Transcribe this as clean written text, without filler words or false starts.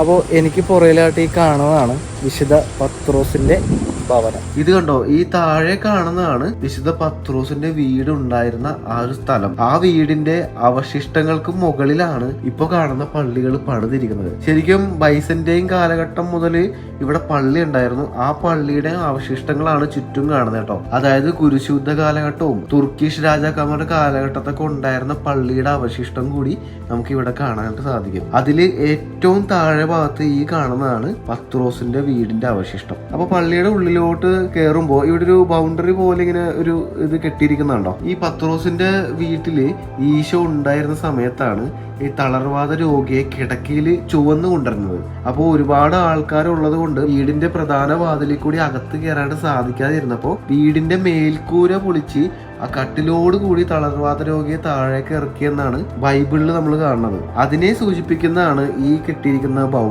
അപ്പോൾ എനിക്ക് പുറയിലായിട്ട് ഈ കാണുന്നതാണ് വിശുദ്ധ പത്രോസിന്റെ ഭവനം. ഇത് കണ്ടോ, ഈ താഴെ കാണുന്നതാണ് വിശുദ്ധ പത്രോസിന്റെ വീട് ഉണ്ടായിരുന്ന ആ ഒരു സ്ഥലം. ആ വീടിന്റെ അവശിഷ്ടങ്ങൾക്ക് മുകളിലാണ് ഇപ്പൊ കാണുന്ന പള്ളികൾ പണിതിരിക്കുന്നത്. ശരിക്കും ബൈസന്റൈൻ കാലഘട്ടം മുതൽ ഇവിടെ പള്ളി ഉണ്ടായിരുന്നു. ആ പള്ളിയുടെ അവശിഷ്ടങ്ങളാണ് ചുറ്റും കാണുന്നത് കേട്ടോ. അതായത് കുരിശുദ്ധ കാലഘട്ടവും തുർക്കിഷ് രാജാക്കന്മാരുടെ കാലഘട്ടത്തൊക്കെ ഉണ്ടായിരുന്ന പള്ളിയുടെ അവശിഷ്ടം കൂടി നമുക്ക് ഇവിടെ കാണാനായിട്ട് സാധിക്കും. അതിൽ ഏറ്റവും താഴെ ഭാഗത്ത് ഈ കാണുന്നതാണ് പത്രോസിന്റെ വീടിന്റെ അവശിഷ്ടം. അപ്പൊ പള്ളിയുടെ ഉള്ളിലോട്ട് കയറുമ്പോൾ ഇവിടെ ഒരു ബൗണ്ടറി പോലെ ഇങ്ങനെ ഒരു ഇത് കെട്ടിയിരിക്കുന്നുണ്ടോ. ഈ പത്രോസിന്റെ വീട്ടില് ഈശോ ഉണ്ടായിരുന്ന സമയത്താണ് ഈ തളർവാദ രോഗിയെ കിടക്കയിൽ ചുവന്നു കൊണ്ടിരുന്നത്. അപ്പോൾ ഒരുപാട് ആൾക്കാരുള്ളത് കൊണ്ട് വീടിന്റെ പ്രധാന വാതിലിൽ കൂടി അകത്ത് കയറാണ്ട് സാധിക്കാതിരുന്നപ്പോൾ വീടിന്റെ മേൽക്കൂര പൊളിച്ച് ആ കട്ടിലോട് കൂടി തളർവാദ രോഗിയെ താഴേക്ക് ഇറക്കിയെന്നാണ് ബൈബിളിൽ നമ്മൾ കാണുന്നത്. അതിനെ സൂചിപ്പിക്കുന്നതാണ് ഈ കെട്ടിയിരിക്കുന്ന ബൗണ്ടറി.